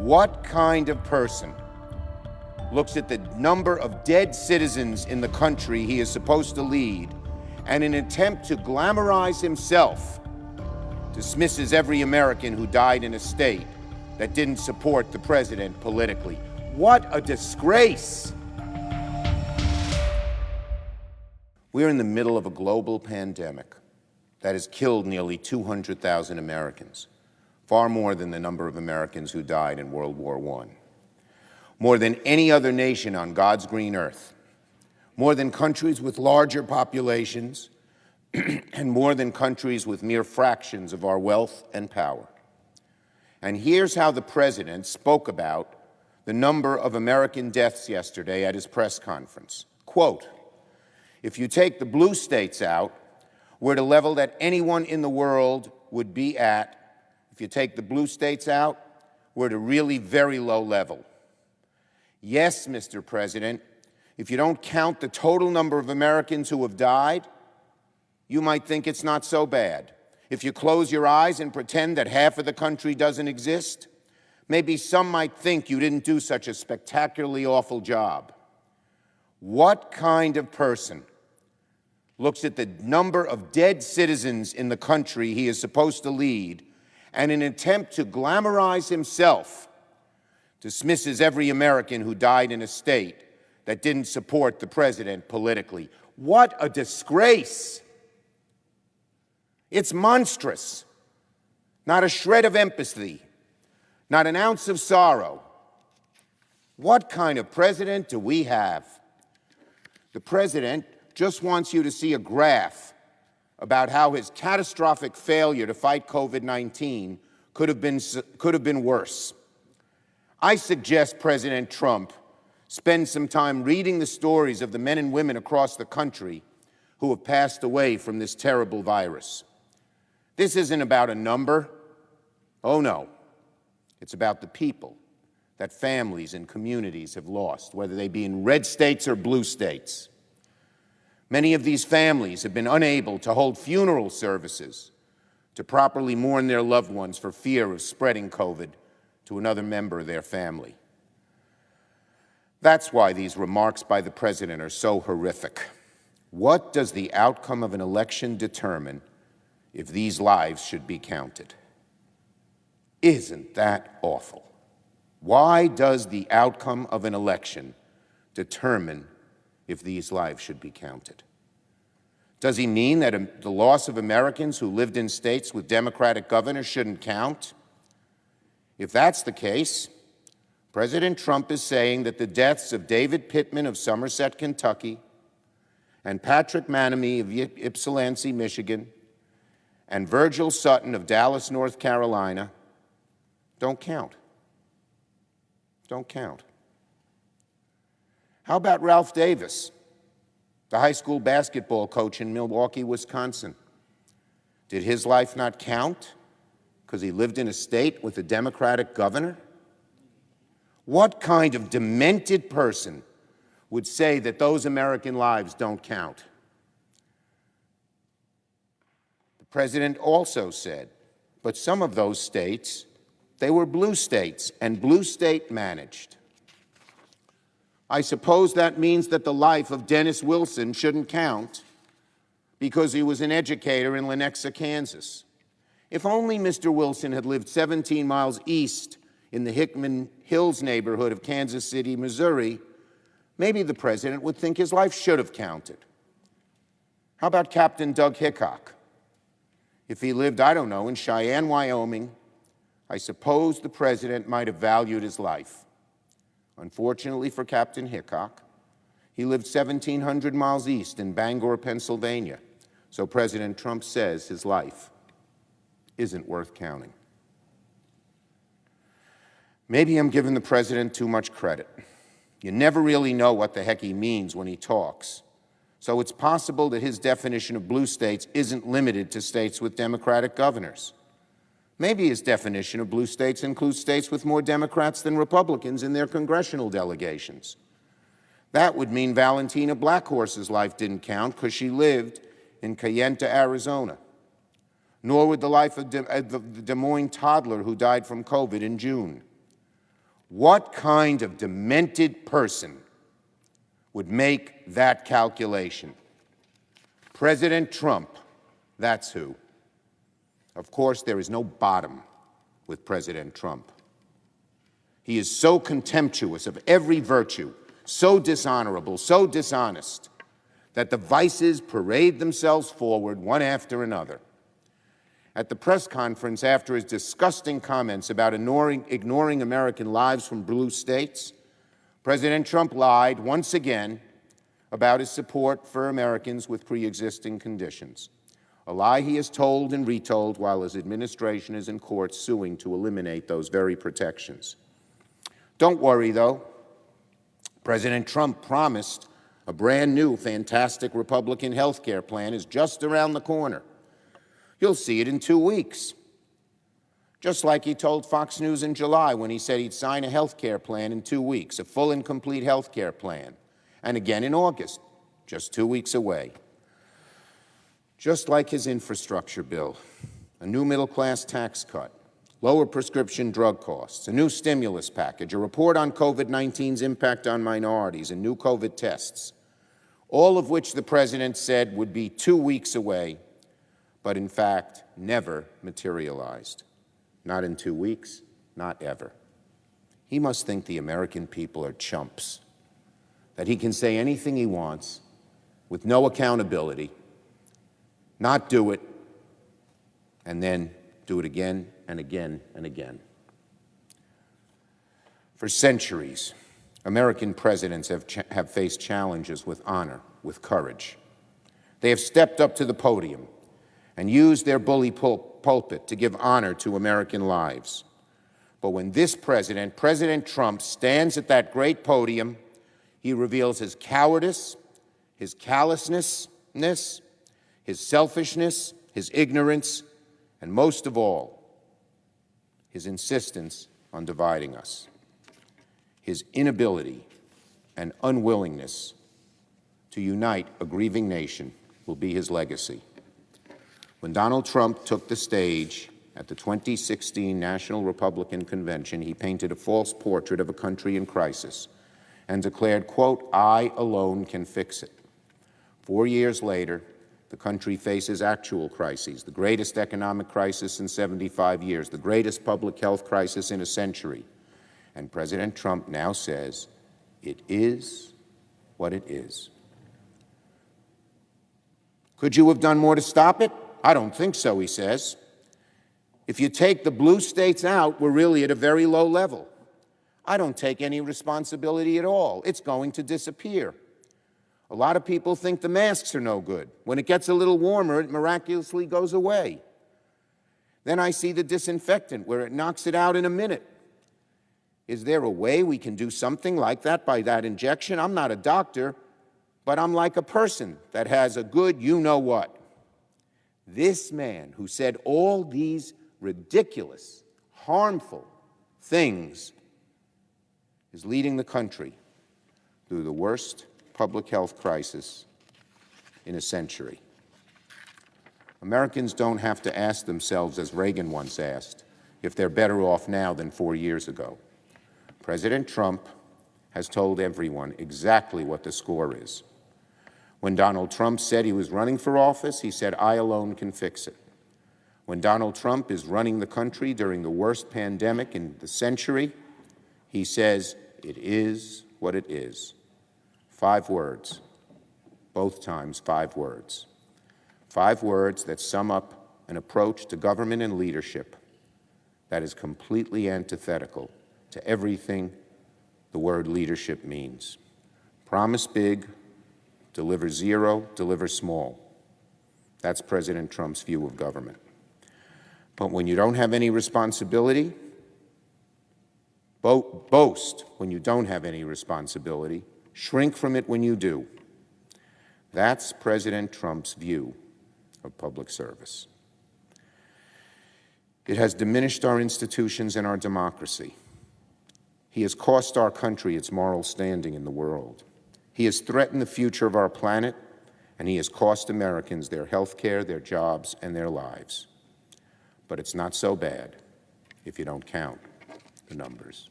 What kind of person looks at the number of dead citizens in the country he is supposed to lead and in an attempt to glamorize himself, dismisses every American who died in a state that didn't support the president politically? What a disgrace! We're in the middle of a global pandemic that has killed nearly 200,000 Americans, far more than the number of Americans who died in World War I. More than any other nation on God's green earth, more than countries with larger populations, and more than countries with mere fractions of our wealth and power. And here's how the president spoke about the number of American deaths yesterday at his press conference. Quote, "If you take the blue states out, we're at a level that anyone in the world would be at. If you take the blue states out, we're at a really very low level." Yes, Mr. President, if you don't count the total number of Americans who have died, you might think it's not so bad. If you close your eyes and pretend that half of the country doesn't exist, maybe some might think you didn't do such a spectacularly awful job. What kind of person looks at the number of dead citizens in the country he is supposed to lead and in an attempt to glamorize himself, dismisses every American who died in a state that didn't support the president politically? What a disgrace! It's monstrous. Not a shred of empathy, not an ounce of sorrow. What kind of president do we have? The president just wants you to see a graph about how his catastrophic failure to fight COVID-19 could have been worse. I suggest President Trump spend some time reading the stories of the men and women across the country who have passed away from this terrible virus. This isn't about a number. Oh, no. It's about the people that families and communities have lost, whether they be in red states or blue states. Many of these families have been unable to hold funeral services to properly mourn their loved ones for fear of spreading COVID to another member of their family. That's why these remarks by the president are so horrific. What does the outcome of an election determine if these lives should be counted? Isn't that awful? Why does the outcome of an election determine if these lives should be counted? Does he mean that the loss of Americans who lived in states with Democratic governors shouldn't count? If that's the case, President Trump is saying that the deaths of David Pittman of Somerset, Kentucky, and Patrick Manamy of Ypsilanti, Michigan, and Virgil Sutton of Dallas, North Carolina, don't count. Don't count. How about Ralph Davis, the high school basketball coach in Milwaukee, Wisconsin? Did his life not count because he lived in a state with a Democratic governor? What kind of demented person would say that those American lives don't count? The president also said, but some of those states, they were blue states and blue state managed. I suppose that means that the life of Dennis Wilson shouldn't count because he was an educator in Lenexa, Kansas. If only Mr. Wilson had lived 17 miles east in the Hickman Hills neighborhood of Kansas City, Missouri, maybe the president would think his life should have counted. How about Captain Doug Hickok? If he lived, I don't know, in Cheyenne, Wyoming, I suppose the president might have valued his life. Unfortunately for Captain Hickok, he lived 1,700 miles east in Bangor, Pennsylvania, so President Trump says his life isn't worth counting. Maybe I'm giving the president too much credit. You never really know what the heck he means when he talks. So it's possible that his definition of blue states isn't limited to states with Democratic governors. Maybe his definition of blue states includes states with more Democrats than Republicans in their congressional delegations. That would mean Valentina Blackhorse's life didn't count because she lived in Kayenta, Arizona. Nor would the life of the Des Moines toddler who died from COVID in June. What kind of demented person would make that calculation? President Trump, that's who. Of course, there is no bottom with President Trump. He is so contemptuous of every virtue, so dishonorable, so dishonest, that the vices parade themselves forward one after another. At the press conference after his disgusting comments about ignoring American lives from blue states, President Trump lied once again about his support for Americans with pre-existing conditions, a lie he has told and retold while his administration is in court suing to eliminate those very protections. Don't worry, though. President Trump promised a brand new, fantastic Republican health care plan is just around the corner. You'll see it in 2 weeks. Just like he told Fox News in July when he said he'd sign a health care plan in 2 weeks, a full and complete health care plan. And again in August, just 2 weeks away. Just like his infrastructure bill, a new middle-class tax cut, lower prescription drug costs, a new stimulus package, a report on COVID-19's impact on minorities, and new COVID tests, all of which the president said would be 2 weeks away, but in fact never materialized. Not in 2 weeks, not ever. He must think the American people are chumps, that he can say anything he wants with no accountability, not do it, and then do it again and again and again. For centuries, American presidents have faced challenges with honor, with courage. They have stepped up to the podium and used their bully pulpit to give honor to American lives. But when this president, President Trump, stands at that great podium, he reveals his cowardice, his callousness, his selfishness, his ignorance, and most of all, his insistence on dividing us. His inability and unwillingness to unite a grieving nation will be his legacy. When Donald Trump took the stage at the 2016 National Republican Convention, he painted a false portrait of a country in crisis and declared, quote, "I alone can fix it." 4 years later, the country faces actual crises, the greatest economic crisis in 75 years, the greatest public health crisis in a century. And President Trump now says, it is what it is. Could you have done more to stop it? I don't think so, he says. If you take the blue states out, we're really at a very low level. I don't take any responsibility at all. It's going to disappear. A lot of people think the masks are no good. When it gets a little warmer, it miraculously goes away. Then I see the disinfectant where it knocks it out in a minute. Is there a way we can do something like that by that injection? I'm not a doctor, but I'm like a person that has a good you-know-what. This man who said all these ridiculous, harmful things is leading the country through the worst public health crisis in a century. Americans don't have to ask themselves, as Reagan once asked, if they're better off now than 4 years ago. President Trump has told everyone exactly what the score is. When Donald Trump said he was running for office, he said, "I alone can fix it." When Donald Trump is running the country during the worst pandemic in the century, he says, "It is what it is." 5 words, both times 5 words. 5 words that sum up an approach to government and leadership that is completely antithetical to everything the word leadership means. Promise big, deliver zero, deliver small. That's President Trump's view of government. But when you don't have any responsibility, boast when you don't have any responsibility, shrink from it when you do. That's President Trump's view of public service. It has diminished our institutions and our democracy. He has cost our country its moral standing in the world. He has threatened the future of our planet, and he has cost Americans their health care, their jobs, and their lives. But it's not so bad if you don't count the numbers.